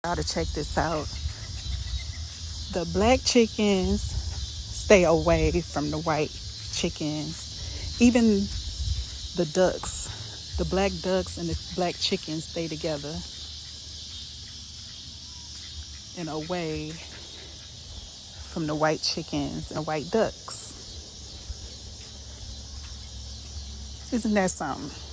Y'all to check this out. The black chickens stay away from the white chickens. Even the ducks, the black ducks and the black chickens stay together and away from the white chickens and white ducks. Isn't that something?